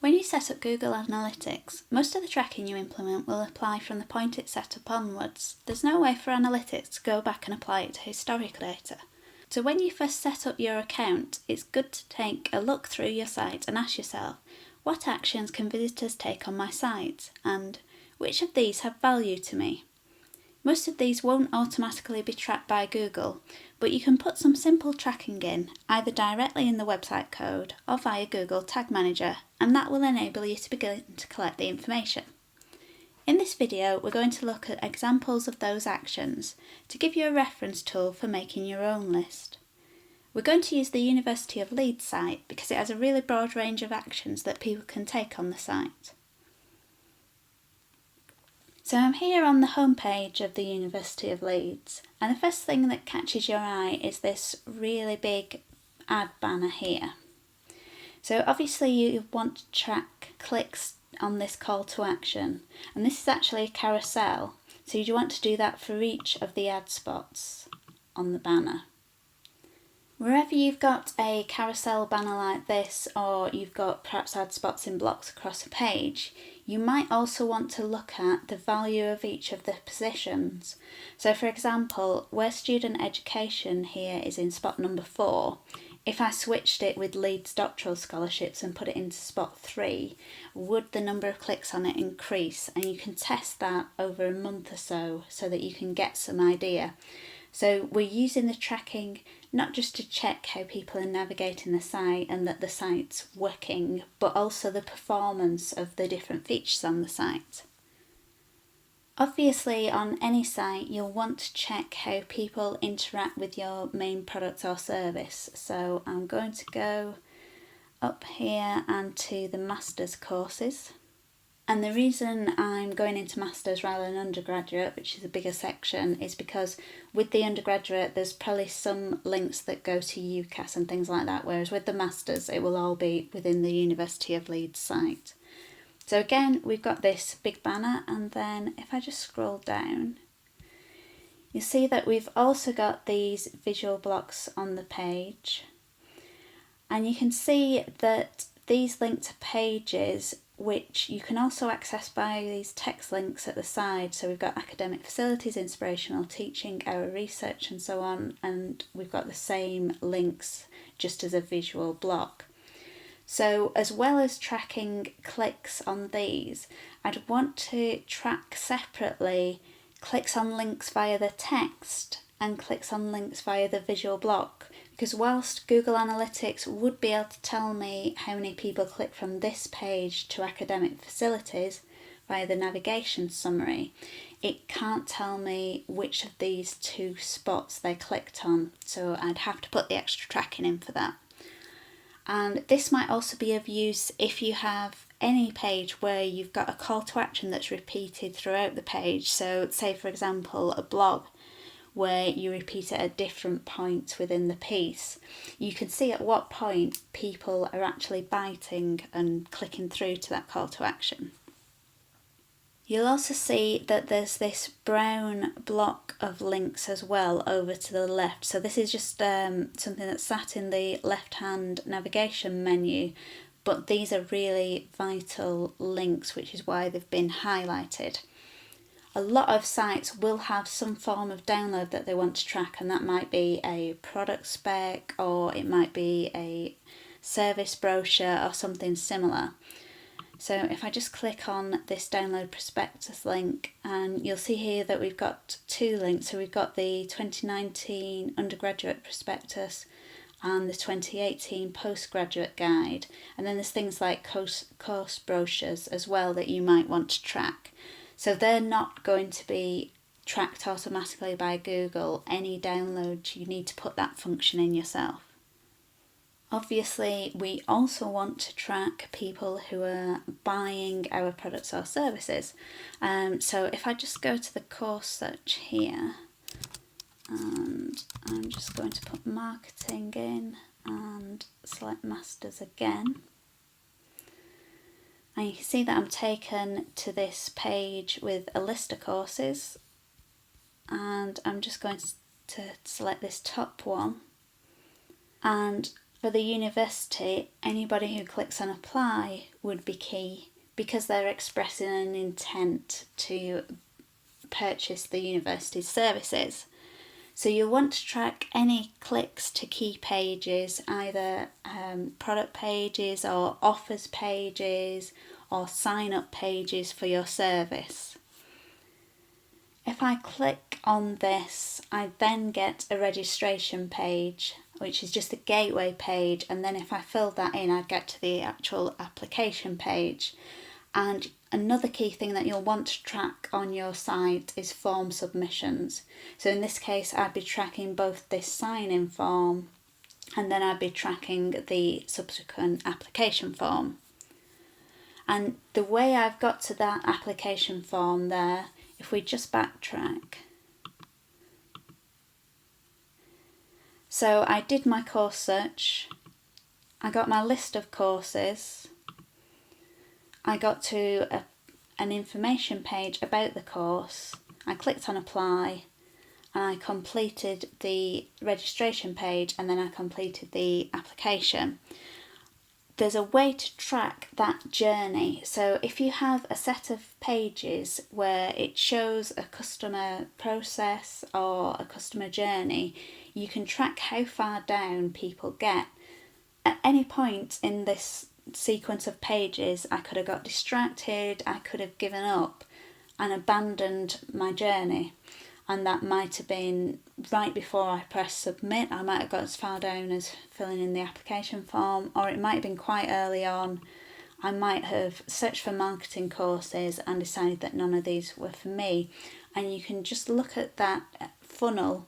When you set up Google Analytics, most of the tracking you implement will apply from the point it's set up onwards. There's no way for Analytics to go back and apply it to historic data. So when you first set up your account, it's good to take a look through your site and ask yourself, what actions can visitors take on my site? And which of these have value to me? Most of these won't automatically be tracked by Google, but you can put some simple tracking in, either directly in the website code or via Google Tag Manager, and that will enable you to begin to collect the information. In this video, we're going to look at examples of those actions to give you a reference tool for making your own list. We're going to use the University of Leeds site because it has a really broad range of actions that people can take on the site. So I'm here on the homepage of the University of Leeds, and the first thing that catches your eye is this really big ad banner here. So obviously you want to track clicks on this call to action, and this is actually a carousel, so you want to do that for each of the ad spots on the banner. Wherever you've got a carousel banner like this, or you've got perhaps ad spots in blocks across a page, you might also want to look at the value of each of the positions. So for example, where student education here is in spot number 4, if I switched it with Leeds doctoral scholarships and put it into spot 3, would the number of clicks on it increase? And you can test that over a month or so that you can get some idea. So we're using the tracking not just to check how people are navigating the site and that the site's working, but also the performance of the different features on the site. Obviously, on any site, you'll want to check how people interact with your main product or service. So I'm going to go up here and to the Masters courses. And the reason I'm going into Masters rather than undergraduate, which is a bigger section, is because with the undergraduate there's probably some links that go to UCAS and things like that, whereas with the Masters it will all be within the University of Leeds site. So again, we've got this big banner, and then if I just scroll down, you'll see that we've also got these visual blocks on the page. And you can see that these link to pages which you can also access by these text links at the side. So we've got academic facilities, inspirational teaching, our research and so on, and we've got the same links just as a visual block. So as well as tracking clicks on these, I'd want to track separately clicks on links via the text and clicks on links via the visual block. Because whilst Google Analytics would be able to tell me how many people click from this page to academic facilities via the navigation summary, it can't tell me which of these two spots they clicked on, so I'd have to put the extra tracking in for that. And this might also be of use if you have any page where you've got a call to action that's repeated throughout the page. So say for example a blog where you repeat it at different points within the piece, you can see at what point people are actually biting and clicking through to that call to action. You'll also see that there's this brown block of links as well over to the left. So this is just something that's sat in the left-hand navigation menu, but these are really vital links, which is why they've been highlighted. A lot of sites will have some form of download that they want to track, and that might be a product spec or it might be a service brochure or something similar. So if I just click on this download prospectus link, and you'll see here that we've got two links. So we've got the 2019 undergraduate prospectus and the 2018 postgraduate guide, and then there's things like course brochures as well that you might want to track. So they're not going to be tracked automatically by Google. Any download, you need to put that function in yourself. Obviously, we also want to track people who are buying our products or services. So if I just go to the course search here, and I'm just going to put marketing in and select Masters again. And you can see that I'm taken to this page with a list of courses, and I'm just going to select this top one, and For the university, anybody who clicks on apply would be key because they're expressing an intent to purchase the university's services. So you'll want to track any clicks to key pages, either product pages or offers pages or sign up pages for your service. If I click on this, I then get a registration page, which is just a gateway page, and then if I fill that in, I'd get to the actual application page. And another key thing that you'll want to track on your site is form submissions. So in this case, I'd be tracking both this sign-in form and then I'd be tracking the subsequent application form. And the way I've got to that application form there, if we just backtrack. So I did my course search, I got my list of courses, I got to an information page about the course, I clicked on apply and I completed the registration page and then I completed the application. There's a way to track that journey. So if you have a set of pages where it shows a customer process or a customer journey, you can track how far down people get. At any point in this sequence of pages, I could have got distracted, I could have given up and abandoned my journey. And that might have been right before I pressed submit. I might have got as far down as filling in the application form, or it might have been quite early on. I might have searched for marketing courses and decided that none of these were for me. And you can just look at that funnel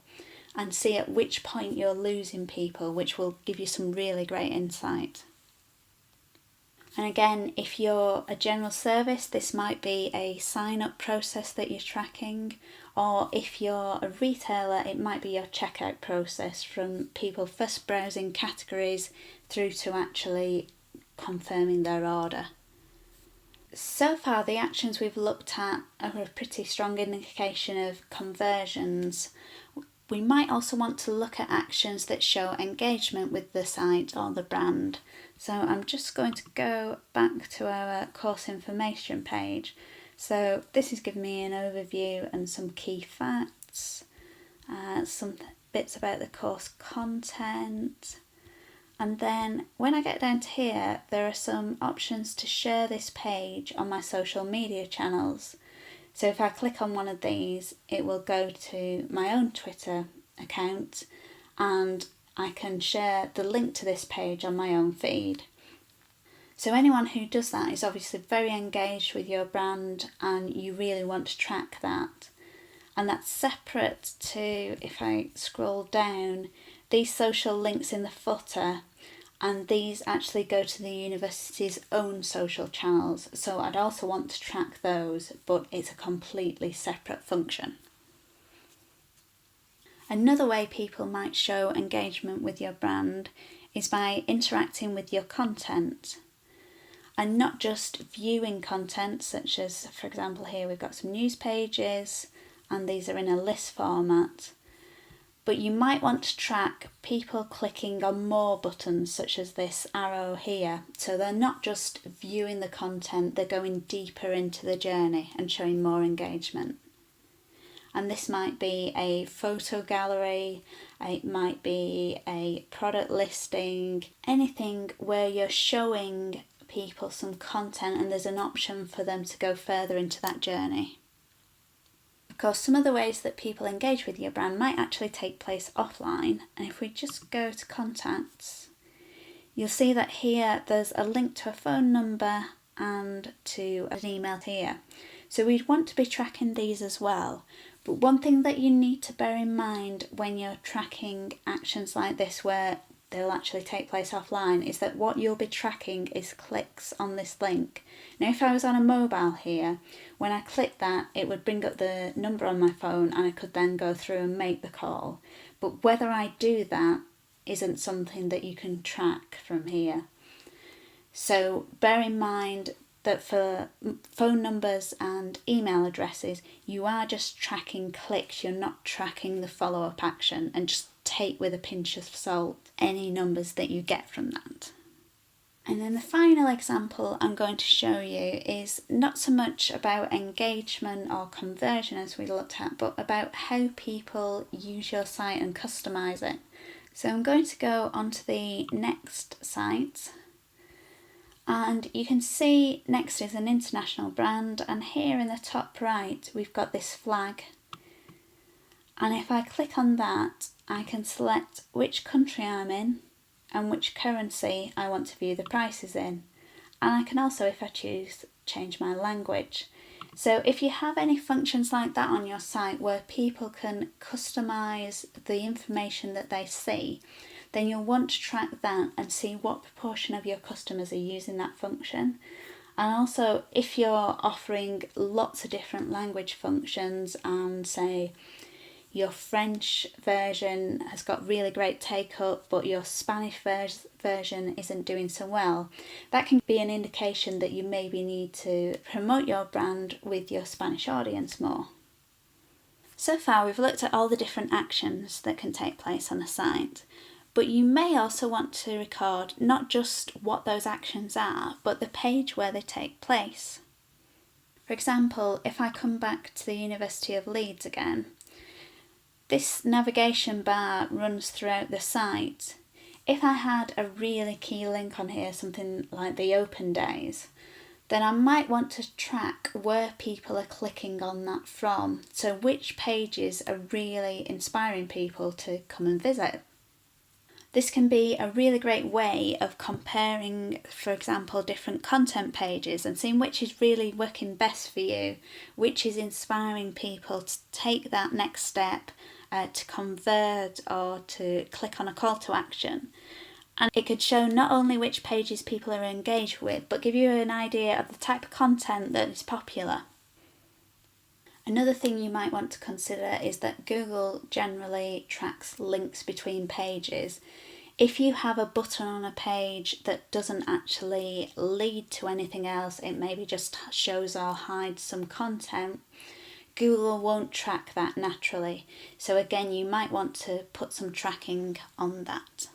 and see at which point you're losing people, which will give you some really great insight. And again, if you're a general service, this might be a sign-up process that you're tracking, or if you're a retailer, it might be your checkout process from people first browsing categories through to actually confirming their order. So far, the actions we've looked at are a pretty strong indication of conversions. We might also want to look at actions that show engagement with the site or the brand. So I'm just going to go back to our course information page. So this is giving me an overview and some key facts, some bits about the course content. And then when I get down to here, there are some options to share this page on my social media channels. So if I click on one of these, it will go to my own Twitter account and I can share the link to this page on my own feed. So anyone who does that is obviously very engaged with your brand and you really want to track that. And that's separate to, if I scroll down, these social links in the footer, and these actually go to the university's own social channels. So I'd also want to track those, but it's a completely separate function. Another way people might show engagement with your brand is by interacting with your content. And not just viewing content, such as, for example, here we've got some news pages and these are in a list format. But you might want to track people clicking on more buttons, such as this arrow here. So they're not just viewing the content, they're going deeper into the journey and showing more engagement. And this might be a photo gallery, it might be a product listing, anything where you're showing people some content and there's an option for them to go further into that journey. Of course, some of the ways that people engage with your brand might actually take place offline. And if we just go to contacts, you'll see that here there's a link to a phone number and to an email here. So we'd want to be tracking these as well. But one thing that you need to bear in mind when you're tracking actions like this where they'll actually take place offline is that what you'll be tracking is clicks on this link. Now if I was on a mobile here, when I click that it would bring up the number on my phone and I could then go through and make the call. But whether I do that isn't something that you can track from here. So bear in mind that for phone numbers and email addresses, you are just tracking clicks, you're not tracking the follow-up action, and just take with a pinch of salt any numbers that you get from that. And then the final example I'm going to show you is not so much about engagement or conversion as we looked at, but about how people use your site and customise it. So I'm going to go onto the Next site, and you can see Next is an international brand, and here in the top right we've got this flag, and if I click on that I can select which country I'm in and which currency I want to view the prices in, and I can also, if I choose, change my language. So if you have any functions like that on your site where people can customise the information that they see, then you'll want to track that and see what proportion of your customers are using that function. And also, if you're offering lots of different language functions and say your French version has got really great take-up but your Spanish version isn't doing so well, that can be an indication that you maybe need to promote your brand with your Spanish audience more. So far we've looked at all the different actions that can take place on a site, but you may also want to record not just what those actions are, but the page where they take place. For example, if I come back to the University of Leeds again, this navigation bar runs throughout the site. If I had a really key link on here, something like the open days, then I might want to track where people are clicking on that from, so which pages are really inspiring people to come and visit. This can be a really great way of comparing, for example, different content pages and seeing which is really working best for you, which is inspiring people to take that next step, to convert or to click on a call to action. And it could show not only which pages people are engaged with, but give you an idea of the type of content that is popular. Another thing you might want to consider is that Google generally tracks links between pages. If you have a button on a page that doesn't actually lead to anything else, it maybe just shows or hides some content, Google won't track that naturally. So again, you might want to put some tracking on that.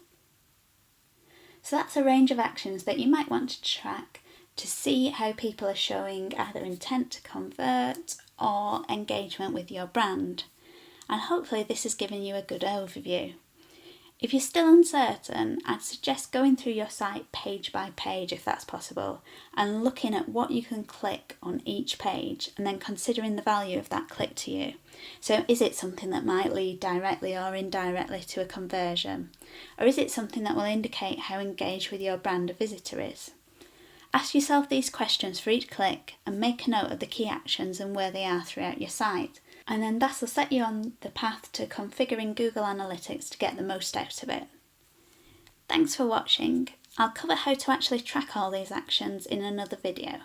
So that's a range of actions that you might want to track to see how people are showing either intent to convert or engagement with your brand. And hopefully this has given you a good overview. If you're still uncertain, I'd suggest going through your site page by page if that's possible, and looking at what you can click on each page and then considering the value of that click to you. So is it something that might lead directly or indirectly to a conversion? Or is it something that will indicate how engaged with your brand a visitor is? Ask yourself these questions for each click and make a note of the key actions and where they are throughout your site. And then that will set you on the path to configuring Google Analytics to get the most out of it. Thanks for watching. I'll cover how to actually track all these actions in another video.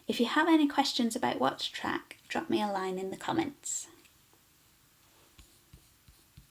If you have any questions about what to track, drop me a line in the comments.